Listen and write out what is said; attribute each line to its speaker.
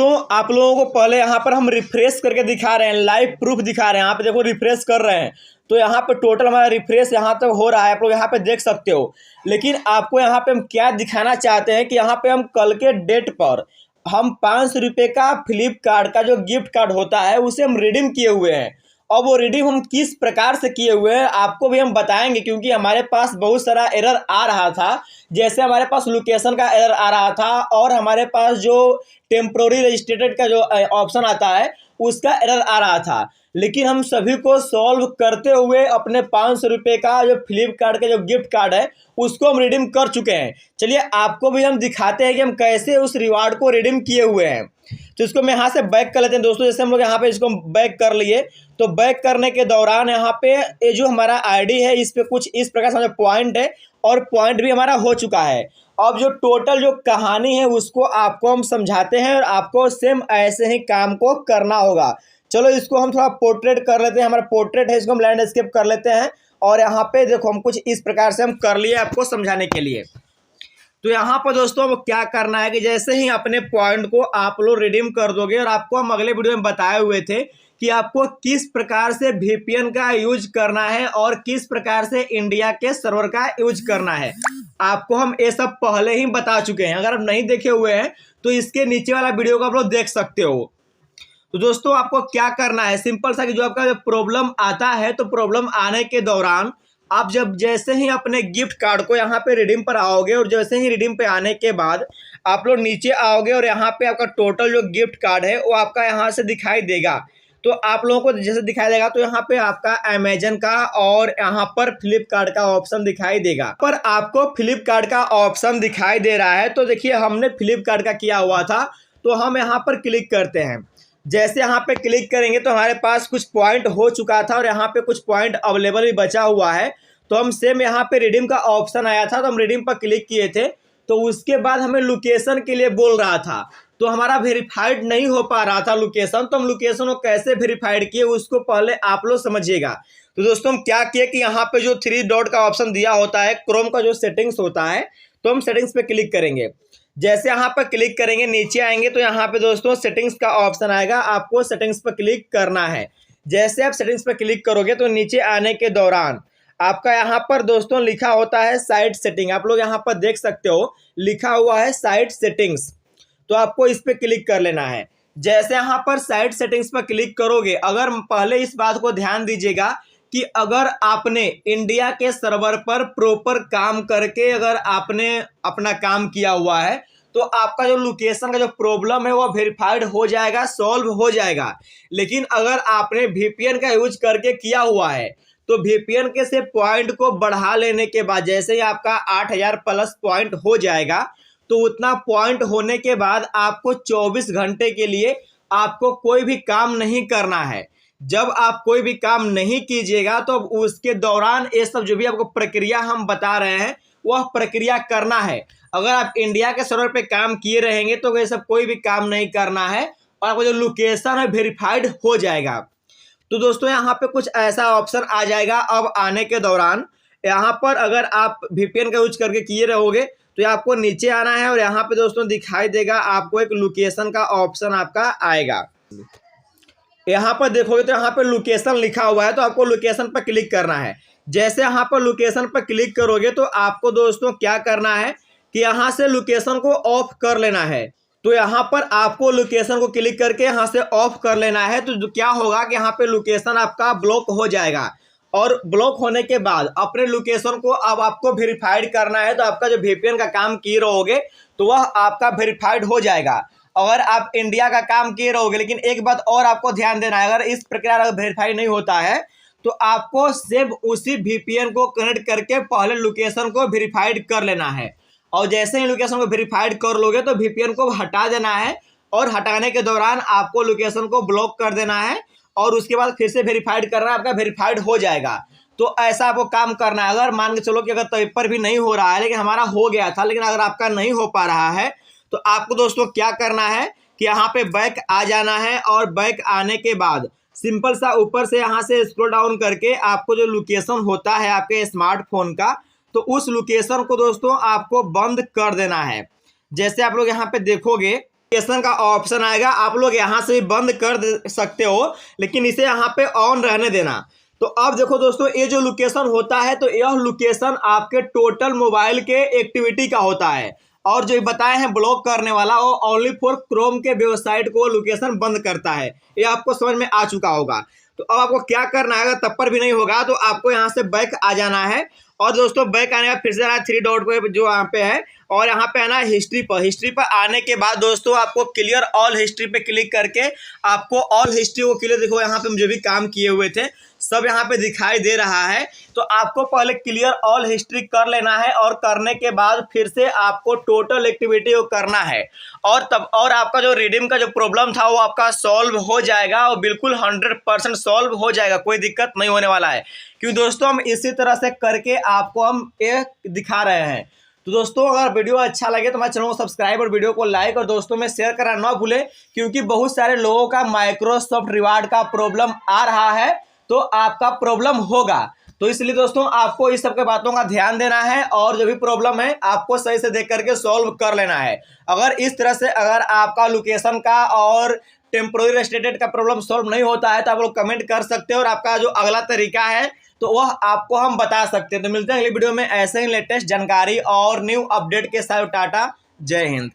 Speaker 1: दोस्तों आप लोगों को पहले यहाँ पर हम रिफ्रेश करके दिखा रहे हैं, लाइव प्रूफ दिखा रहे हैं। यहाँ पे देखो रिफ्रेश कर रहे हैं तो यहाँ पे टोटल हमारा रिफ्रेश यहाँ तक हो रहा है, आप लोग यहाँ पे देख सकते हो। लेकिन आपको यहाँ पे हम क्या दिखाना चाहते हैं कि यहाँ पे हम कल के डेट पर हम 500 रुपये का फ्लिपकार्ट का जो गिफ्ट कार्ड होता है उसे हम रिडीम किए हुए हैं। और वो रिडीम हम किस प्रकार से किए हुए हैं आपको भी हम बताएंगे, क्योंकि हमारे पास बहुत सारा एरर आ रहा था। जैसे हमारे पास लोकेशन का एरर आ रहा था और हमारे पास जो टेम्प्रोरी रजिस्ट्रेटेड का जो ऑप्शन आता है उसका एरर आ रहा था। लेकिन हम सभी को सॉल्व करते हुए अपने 500 रुपये का जो फ्लिपकार्ट का जो गिफ्ट कार्ड है उसको हम रिडीम कर चुके हैं। चलिए आपको भी हम दिखाते हैं कि हम कैसे उस रिवार्ड को रिडीम किए हुए हैं। तो इसको मैं यहाँ से बैक कर लेते हैं दोस्तों। जैसे हम लोग यहाँ पे इसको बैक कर लिए तो बैक करने के दौरान यहाँ पे ये जो हमारा आईडी है इस पे कुछ इस प्रकार से पॉइंट है और पॉइंट भी हमारा हो चुका है। अब जो टोटल जो कहानी है उसको आपको हम समझाते हैं और आपको सेम ऐसे ही काम को करना होगा। चलो इसको हम थोड़ा पोर्ट्रेट कर लेते हैं। हमारा पोर्ट्रेट है, इसको हम लैंडस्केप कर लेते हैं और यहाँ पे देखो हम कुछ इस प्रकार से हम कर लिए आपको समझाने के लिए। तो यहाँ पर दोस्तों अब क्या करना है कि जैसे ही अपने पॉइंट को आप लोग रिडीम कर दोगे, और आपको हम अगले वीडियो में बताए हुए थे कि आपको किस प्रकार से VPN का यूज करना है और किस प्रकार से इंडिया के सर्वर का यूज करना है, आपको हम ये सब पहले ही बता चुके हैं। अगर आप नहीं देखे हुए हैं तो इसके नीचे वाला वीडियो को आप लोग देख सकते हो। तो दोस्तों आपको क्या करना है, सिंपल सा कि जो आपका प्रॉब्लम आता है तो प्रॉब्लम आने के दौरान आप जब जैसे ही अपने गिफ्ट कार्ड को यहाँ पे रिडीम पर आओगे और जैसे ही रिडीम पे आने के बाद आप लोग नीचे आओगे और यहाँ पे आपका टोटल जो गिफ्ट कार्ड है वो आपका यहाँ से दिखाई देगा। तो आप लोगों को जैसे दिखाई देगा तो यहाँ पे आपका अमेजन का और यहाँ पर फ्लिपकार्ट का ऑप्शन दिखाई देगा। पर आपको फ्लिपकार्ट का ऑप्शन दिखाई दे रहा है तो देखिए हमने फ्लिपकार्ट का किया हुआ था तो हम यहाँ पर क्लिक करते हैं। जैसे यहाँ पे क्लिक करेंगे तो हमारे पास कुछ पॉइंट हो चुका था और यहाँ पे कुछ पॉइंट अवेलेबल भी बचा हुआ है। तो हम सेम यहाँ पे रिडीम का ऑप्शन आया था तो हम रिडीम पर क्लिक किए थे। तो उसके बाद हमें लोकेशन के लिए बोल रहा था तो हमारा वेरीफाइड नहीं हो पा रहा था लोकेशन। तो हम लोकेशन को कैसे वेरीफाइड किए उसको पहले आप लोग समझिएगा। तो दोस्तों हम क्या किए कि यहाँ पे जो 3 डॉट का ऑप्शन दिया होता है क्रोम का जो सेटिंग्स होता है तो हम सेटिंग्स पे क्लिक करेंगे। जैसे यहाँ पर क्लिक करेंगे नीचे आएंगे तो यहाँ पे दोस्तों सेटिंग्स का ऑप्शन आएगा, आपको सेटिंग्स पर क्लिक करना है। जैसे आप सेटिंग्स पर क्लिक करोगे तो नीचे आने के दौरान आपका यहाँ पर दोस्तों लिखा होता है साइट सेटिंग। आप लोग यहाँ पर देख सकते हो लिखा हुआ है साइट सेटिंग्स, तो आपको इस पर क्लिक कर लेना है। जैसे यहाँ पर साइट सेटिंग्स पर क्लिक करोगे, अगर पहले इस बात को ध्यान दीजिएगा कि अगर आपने इंडिया के सर्वर पर प्रॉपर काम करके अगर आपने अपना काम किया हुआ है तो आपका जो लोकेशन का जो प्रॉब्लम है वो वेरीफाइड हो जाएगा, सॉल्व हो जाएगा। लेकिन अगर आपने VPN का यूज करके किया हुआ है तो VPN के से पॉइंट को बढ़ा लेने के बाद जैसे ही आपका 8000 प्लस पॉइंट हो जाएगा तो उतना पॉइंट होने के बाद आपको 24 घंटे के लिए आपको कोई भी काम नहीं करना है। जब आप कोई भी काम नहीं कीजिएगा तो उसके दौरान ये सब जो भी आपको प्रक्रिया हम बता रहे हैं वह प्रक्रिया करना है। अगर आप इंडिया के सर्वर पे काम किए रहेंगे तो ये सब कोई भी काम नहीं करना है और आपको जो लोकेशन है वेरीफाइड हो जाएगा। तो दोस्तों यहाँ पे कुछ ऐसा ऑप्शन आ जाएगा। अब आने के दौरान यहाँ पर अगर आप VPN का यूज करके किए रहोगे तो आपको नीचे आना है और यहाँ पे दोस्तों दिखाई देगा आपको एक लोकेशन का ऑप्शन आपका आएगा। यहाँ पर देखोगे तो यहाँ पे लोकेशन लिखा हुआ है तो आपको लोकेशन पर क्लिक करना है। जैसे यहाँ पर लोकेशन पर क्लिक करोगे तो आपको दोस्तों क्या करना है कि यहाँ से लोकेशन को ऑफ कर लेना है। तो यहाँ पर आपको लोकेशन को क्लिक करके यहाँ से ऑफ कर लेना है। तो क्या होगा कि यहाँ पे लोकेशन आपका ब्लॉक हो जाएगा और ब्लॉक होने के बाद अपने लोकेशन को अब आपको वेरीफाइड करना है। तो आपका जो VPN का काम किए रहोगे तो वह आपका वेरीफाइड हो जाएगा। अगर आप इंडिया का काम किए रहोगे, लेकिन एक बात और आपको ध्यान देना है, अगर इस प्रकार अगर वेरीफाई नहीं होता है तो आपको सिर्फ उसी VPN को कनेक्ट करके पहले लोकेशन को वेरीफाइड कर लेना है। और जैसे ही लोकेशन को वेरीफाइड कर लोगे तो VPN को हटा देना है और हटाने के दौरान आपको लोकेशन को ब्लॉक कर देना है और उसके बाद फिर से वेरीफाइड करना है, आपका वेरीफाइड हो जाएगा। तो ऐसा आपको काम करना है। अगर मान के चलो कि अगर पेपर भी नहीं हो रहा है लेकिन हमारा हो गया था, लेकिन अगर आपका नहीं हो पा रहा है तो आपको दोस्तों क्या करना है कि यहाँ पे बैक आ जाना है और बैक आने के बाद सिंपल सा ऊपर से यहाँ से स्क्रॉल डाउन करके आपको जो लोकेशन होता है आपके स्मार्टफोन का तो उस लोकेशन को दोस्तों आपको बंद कर देना है। जैसे आप लोग यहाँ पे देखोगे लोकेशन का ऑप्शन आएगा, आप लोग यहाँ से भी बंद कर सकते हो, लेकिन इसे यहाँ पे ऑन रहने देना। तो अब देखो दोस्तों, ये जो लोकेशन होता है तो यह लोकेशन आपके टोटल मोबाइल के एक्टिविटी का होता है, और जो बताए हैं ब्लॉक करने वाला वो ओनली फॉर क्रोम के वेबसाइट को लोकेशन बंद करता है। ये आपको समझ में आ चुका होगा। तो अब आपको क्या करना है, अगर तब पर भी नहीं होगा तो आपको यहाँ से बैक आ जाना है, और दोस्तों बैक आने का फिर से थ्री डॉट पे जो यहाँ पे है, और यहाँ पे आना हिस्ट्री पर। हिस्ट्री पर आने के बाद दोस्तों आपको क्लियर ऑल हिस्ट्री पे क्लिक करके आपको ऑल हिस्ट्री को क्लियर, देखो यहाँ पे हम जो भी काम किए हुए थे सब यहाँ पे दिखाई दे रहा है। तो आपको पहले क्लियर ऑल हिस्ट्री कर लेना है, और करने के बाद फिर से आपको टोटल एक्टिविटी को करना है, और तब और आपका जो रिडीम का जो प्रॉब्लम था वो आपका सॉल्व हो जाएगा, और बिल्कुल 100% सॉल्व हो जाएगा, कोई दिक्कत नहीं होने वाला है। क्योंकि दोस्तों हम इसी तरह से करके आपको हम ये दिखा रहे हैं। तो दोस्तों अगर वीडियो अच्छा लगे तो हमारे चैनल को सब्सक्राइब और वीडियो को लाइक और दोस्तों में शेयर करना ना भूलें, क्योंकि बहुत सारे लोगों का माइक्रोसॉफ्ट रिवार्ड का प्रॉब्लम आ रहा है, तो आपका प्रॉब्लम होगा। तो इसलिए दोस्तों आपको इस सब के बातों का ध्यान देना है, और जो भी प्रॉब्लम है आपको सही से देख करके सॉल्व कर लेना है। अगर इस तरह से अगर आपका लोकेशन का और टेम्पोररी रेस्ट्रिक्टेड का प्रॉब्लम सॉल्व नहीं होता है तो आप लोग कमेंट कर सकते हो, और आपका जो अगला तरीका है तो वह आपको हम बता सकते हैं। तो मिलते हैं अगली वीडियो में ऐसे ही लेटेस्ट जानकारी और न्यू अपडेट के साथ। टाटा, जय हिंद।